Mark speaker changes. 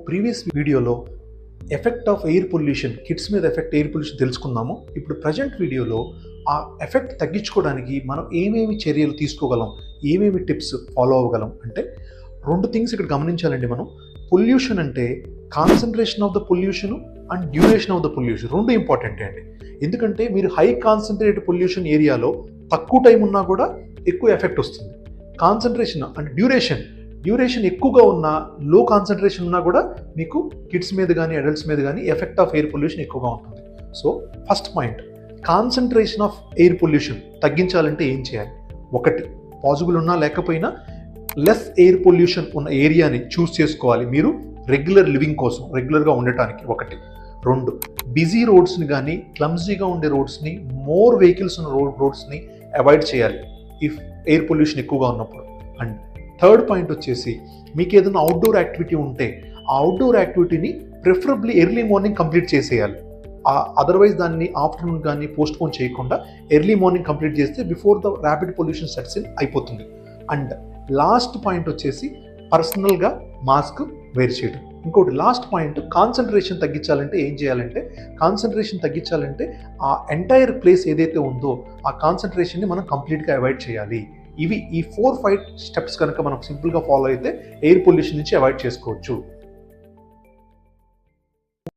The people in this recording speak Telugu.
Speaker 1: ప్రీవియస్ వీడియోలో effect of air pollution, kids మీద ఎఫెక్ట్ ఎయిర్ పొల్యూషన్ తెలుసుకున్నాము. ఇప్పుడు ప్రజెంట్ వీడియోలో ఆ ఎఫెక్ట్ తగ్గించుకోవడానికి మనం ఏమేమి చర్యలు తీసుకోగలం, ఏమేమి టిప్స్ ఫాలో అవ్వగలం అంటే 2 థింగ్స్ ఇక్కడ గమనించాలండి. మనం పొల్యూషన్ అంటే concentration of the pollution and duration of the pollution 2 important అండి. ఎందుకంటే మీరు హై కాన్సన్ట్రేటెడ్ పొల్యూషన్ ఏరియాలో తక్కువ టైం ఉన్నా కూడా ఎక్కువ ఎఫెక్ట్ వస్తుంది. కాన్సన్ట్రేషన్ అండ్ డ్యూరేషన్ ఎక్కువగా ఉన్నా, లో కాన్సన్ట్రేషన్ ఉన్నా కూడా మీకు కిడ్స్ మీద కానీ అడల్ట్స్ మీద కానీ ఎఫెక్ట్ ఆఫ్ ఎయిర్ పొల్యూషన్ ఎక్కువగా ఉంటుంది. So first point, concentration of air pollution తగ్గించాలంటే ఏం చేయాలి? 1, పాజిబుల్ ఉన్నా లేకపోయినా లెస్ ఎయిర్ పొల్యూషన్ ఉన్న ఏరియాని చూస్ చేసుకోవాలి మీరు రెగ్యులర్ లివింగ్ కోసం, రెగ్యులర్గా ఉండటానికి. 1. 2, బిజీ రోడ్స్ని కానీ క్లమ్జీగా ఉండే రోడ్స్ని, మోర్ వెహికల్స్ ఉన్న రోడ్స్ని అవాయిడ్ చేయాలి ఇఫ్ ఎయిర్ పొల్యూషన్ ఎక్కువగా ఉన్నప్పుడు. అండ్ థర్డ్ పాయింట్ వచ్చేసి, మీకు ఏదైనా అవుట్డోర్ యాక్టివిటీ ఉంటే ఆ అవుట్డోర్ యాక్టివిటీని ప్రిఫరబ్లీ ఎర్లీ మార్నింగ్ కంప్లీట్ చేసేయాలి. అదర్వైజ్ దాన్ని ఆఫ్టర్నూన్ కానీ పోస్ట్పోన్ చేయకుండా ఎర్లీ మార్నింగ్ కంప్లీట్ చేస్తే before the rapid pollution sets in అయిపోతుంది. అండ్ లాస్ట్ పాయింట్ వచ్చేసి పర్సనల్గా మాస్క్ వేర్ చేయడం. ఇంకోటి లాస్ట్ పాయింట్, కాన్సన్ట్రేషన్ తగ్గించాలంటే ఏం చేయాలంటే, ఆ ఎంటైర్ ప్లేస్ ఏదైతే ఉందో ఆ కాన్సన్ట్రేషన్ని మనం కంప్లీట్గా అవాయిడ్ చేయాలి. ఈ 4-5 స్టెప్స్ కనుక మనం సింపుల్గా ఫాలో అయితే ఎయిర్ పొల్యూషన్ నుంచి అవాయిడ్ చేసుకోవచ్చు.